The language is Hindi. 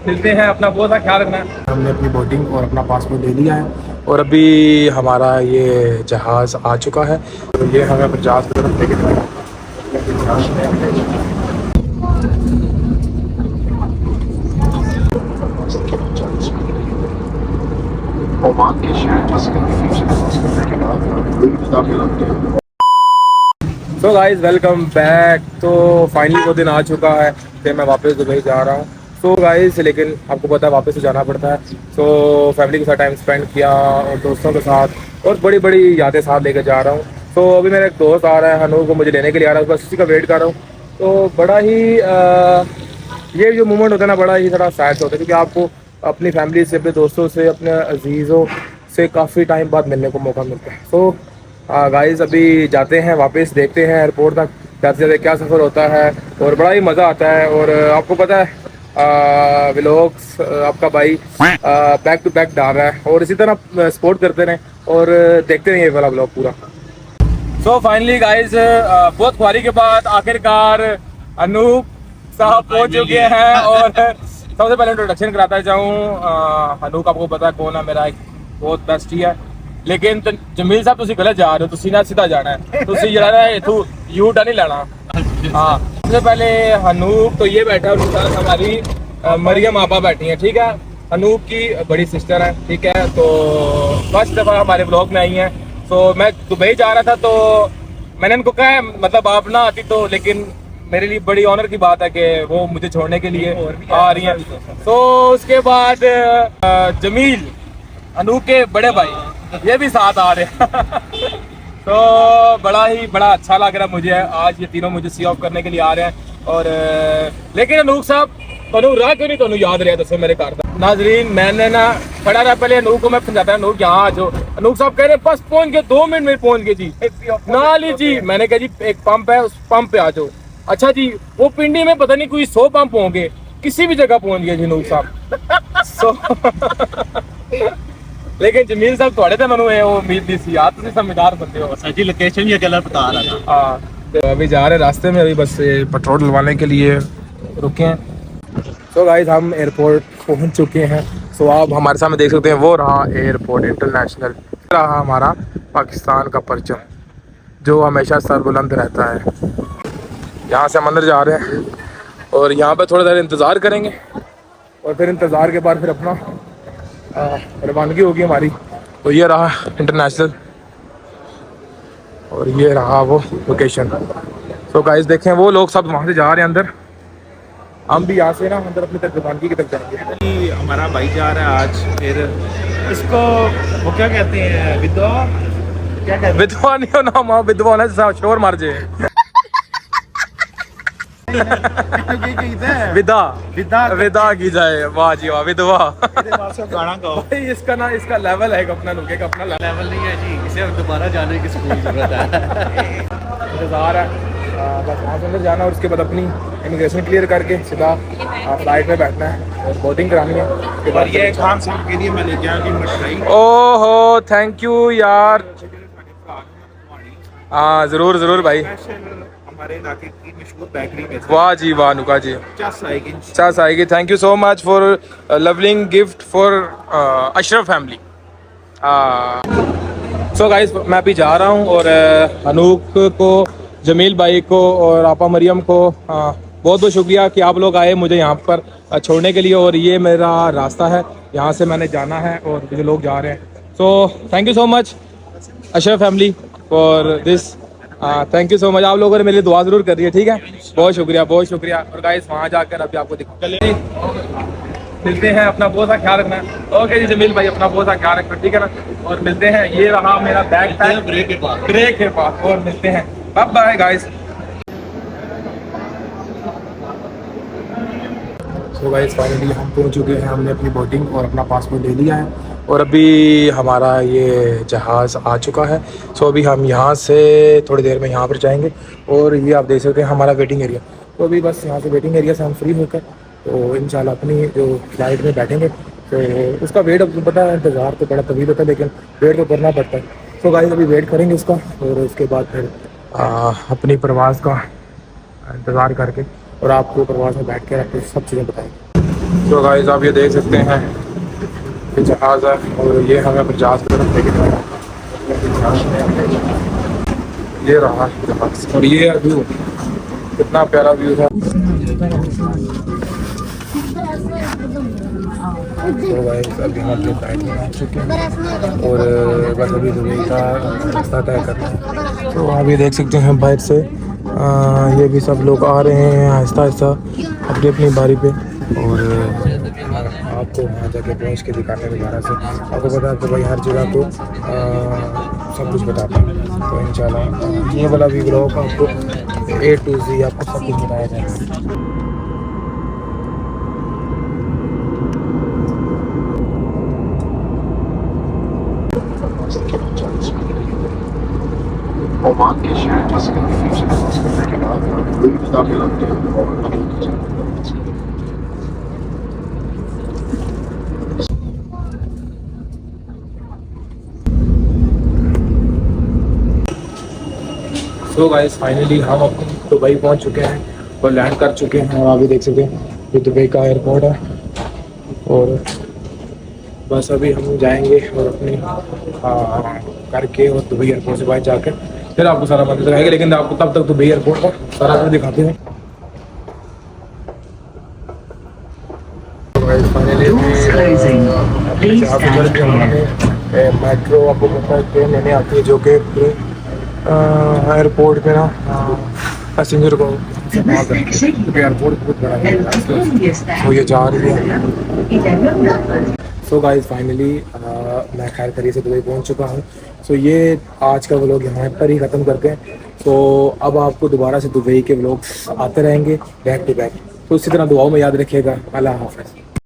मिलते हैं, अपना बहुत सा ख्याल रखना। हमने अपनी बोटिंग और अपना पासपोर्ट ले लिया है और अभी हमारा ये जहाज़ आ चुका है। तो ये हमें अपने जहाज़ की तरफ लेके जाएगा। ओमान के शहर सो गाइस वेलकम बैक। तो फाइनली वो दिन आ चुका है कि मैं वापस दुबई जा रहा हूँ। सो गाइस लेकिन आपको पता है वापस तो जाना पड़ता है। सो फैमिली के साथ टाइम स्पेंड किया और दोस्तों के साथ और बड़ी बड़ी यादें साथ लेकर जा रहा हूँ। सो अभी मेरा एक दोस्त आ रहा है हनू, को मुझे लेने के लिए आ रहा है, बस उसी का वेट कर रहा हूँ। तो बड़ा ही ये जो मोमेंट होता है ना, बड़ा ही थोड़ा सैड होता है क्योंकि आपको अपनी फैमिली से, अपने दोस्तों से, अपने अजीज़ों से काफ़ी टाइम बाद मिलने को मौका मिलता है। सो गाइस अभी जाते हैं, वापस देखते हैं एयरपोर्ट तक जाते जाते क्या सफ़र होता है और बड़ा ही मज़ा आता है। और आपको पता है व्लॉग्स आपका भाई बैक टू बैक डाल रहा है और इसी तरह सपोर्ट करते रहें और देखते रहें ये वाला व्लॉग पूरा। सो फाइनली गाइस बहुत ख्वारी के बाद आखिरकार अनूप साहब पहुंच चुके हैं और सबसे पहले इंट्रोडक्शन कराता जाऊँ। अनूप आपको पता है कौन है, मेरा एक बहुत बेस्ट ही है। लेकिन जमील साहब तुम गलत जा रहे हो, तुम सीधा जाना है, तुम जाना है इथू यू टर्न नहीं लेना। हाँ सबसे पहले अनूप तो ये बैठा है, उनके साथ हमारी मरियम आपा बैठी हैं, ठीक है। अनूप की बड़ी सिस्टर है, ठीक है। तो फर्स्ट दफ़ा हमारे ब्लॉग में आई हैं। तो मैं दुबई जा रहा था तो मैंने उनको कहा है मतलब आप ना आती तो, लेकिन मेरे लिए बड़ी ऑनर की बात है कि वो मुझे छोड़ने के लिए आ रही हैं। तो उसके बाद जमील अनूप के बड़े भाई ये भी साथ आ रहे हैं तो बड़ा अच्छा लग रहा है मुझे। आज ये तीनों मुझे सी ऑफ करने के लिए आ रहे हैं। और लेकिन अनूप साहब तनु रहा क्यों नहीं, तनु याद रहा दसो मेरे घर का नाजरीन। मैंने ना खड़ा रहा पहले अनूप को मैं समझाता अनूप यहाँ आ जाओ। अनूप साहब कह रहे बस पहुंच गए, 2 मिनट में पहुंच गए जी ना ली जी। मैंने कहा जी एक पंप है, उस पंप पे आ जाओ। अच्छा जी वो पिंडी में पता नहीं कोई 100 पंप होंगे, किसी भी जगह पहुंच गए जी अनूप साहब लेकिन जमील साहब थोड़े तो मैं वो उम्मीद नहीं सी, आप तुम समझदार बंदे हो। सर जी लोकेशन भी अकेला बता रहा था। हाँ तो अभी जा रहे रास्ते में, अभी बस पेट्रोल डलवाने के लिए रुके हैं। तो गाइस हम एयरपोर्ट पहुंच चुके हैं। सो आप हमारे सामने देख सकते हैं वो रहा एयरपोर्ट इंटरनेशनल, रहा हमारा पाकिस्तान का परचम जो हमेशा सरबुलंद रहता है। यहाँ से हम अंदर जा रहे हैं और यहाँ पर थोड़ा देर इंतज़ार करेंगे और फिर इंतज़ार के बाद फिर अपना रवानगी होगी हमारी। तो ये रहा इंटरनेशनल और ये रहा वो लोकेशन। तो गाइस देखें वो लोग सब वहाँ से जा रहे हैं अंदर, हम भी यहाँ से ना अंदर अपनी तरफ रवानगी की तरफ जाएंगे। हमारा भाई जा रहा है आज, फिर इसको वो क्या कहते हैं, विधवा क्या कहते हैं? विधवा नहीं हो ना माँ, विधवा ना शोर मार जाए विदा विदा विदा की जाए। वाह जी वाह, विधवा गाना गाओ भाई। इसका ना इसका लेवल है अपना, लुके का अपना लेवल नहीं है जी, इसे दोबारा जाने की कोई जरूरत है। इंतजार है बस वहाँ से अंदर जाना और उसके बाद अपनी इमिग्रेशन क्लियर करके सीधा फ्लाइट में बैठना है और बोर्डिंग करानी है। उसके बाद ये खान साहब के लिए मैं लेके आया कि मिठाई। ओहो थैंक यू यार। हाँ ज़रूर भाई, हमारे इलाके की मशहूर बेकरी में। वाह जी वाह नुका जी, चास आएगी। Thank you so much for लवलिंग gift for Ashraf family. So guys मैं अभी जा रहा हूँ और अनूप को, जमील भाई को और आपा मरियम को बहुत बहुत शुक्रिया कि आप लोग आए मुझे यहाँ पर छोड़ने के लिए। और ये मेरा रास्ता है, यहाँ से मैंने जाना है और मुझे लोग जा रहे हैं। So thank you so much Ashraf family for this. Thank you so much. आप लोगों ने मेरे लिए दुआ जरूर कर रही है, ठीक है। बहुत शुक्रिया। और गाइस वहाँ जाकर अभी आपको मिलते हैं, अपना बहुत सा ख्याल रखना। ओके जी जमील भाई अपना बहुत सा ख्याल रखना, ठीक है ना। और मिलते हैं, ये रहा मेरा बैग पैक ब्रेक के पास और मिलते हैं। Bye bye guys. So guys finally हम पहुंच चुके हैं, हमने अपनी बोर्डिंग और अपना पासपोर्ट ले लिया है और अभी हमारा ये जहाज़ आ चुका है। सो अभी हम यहाँ से थोड़ी देर में यहाँ पर जाएंगे और ये आप देख सकते हैं हमारा वेटिंग एरिया। तो अभी बस यहाँ से वेटिंग एरिया से हम फ्री होकर तो इंशाल्लाह अपनी जो फ्लाइट में बैठेंगे। तो उसका वेट अब पता है, इंतज़ार तो बड़ा तभी होता है लेकिन वेट तो करना पड़ता है। तो गाइस अभी वेट करेंगे उसका और उसके बाद फिर अपनी प्रवास का इंतज़ार करके और आपको प्रवास में बैठ कर आपको सब चीज़ें बताएंगे। तो गाइस आप ये देख सकते हैं ये जहाज़ है और ये हमें अपने जहाज़ की तरफ लेके जा रहा है। ये रहा जहाज़ और ये व्यू, कितना प्यारा व्यू है। तो गाइस अभी हम अपने फ्लाइट में आ चुके हैं और बस अभी दुबई का रास्ता तय करना है। तो आप ये देख सकते हैं बाहर से ये भी सब लोग आ रहे हैं आहिस्ता आहिस्ता अपनी अपनी बारी पे। और आपको वहाँ जाके पहुँच के दिखाने में दोबारा से आपको पता है तो भाई हर जगह को सब कुछ बताता है। तो इंशाल्लाह ये वाला भी ब्लॉग आपको A to Z आपको सब कुछ बताया जाएगा। ओमान के शहर मस्कत में फ्यूचर क्रॉस करने के बाद दाखिल होते हैं और अमल की जाती है। सो गाइस फाइनली हम अपने दुबई पहुंच चुके हैं और लैंड कर चुके हैं। और अभी देख सकते हैं ये दुबई का एयरपोर्ट है और बस अभी हम जाएंगे और अपने करके और दुबई एयरपोर्ट से बाहर जाकर फिर आपको सारा मंदिर दिखाएंगे। लेकिन आपको तब तक दुबई एयरपोर्ट का सारा कुछ दिखाते हैं। मेट्रो आपको पता है ट्रेन लेने आती है जो कि एयरपोर्ट पे ना पैसेंजर को क्योंकि एयरपोर्ट बहुत बड़ा है तो ये जा रही है। सो गाइस फाइनली मैं खैर खैरियत से दुबई पहुंच चुका हूं। सो ये आज का व्लॉग यहाँ पर ही ख़त्म करते हैं। तो अब आपको दोबारा से दुबई के व्लॉग्स आते रहेंगे बैक टू बैक। तो इसी तरह दुआओं में याद रखिएगा। अल्लाह हाफ़िज़।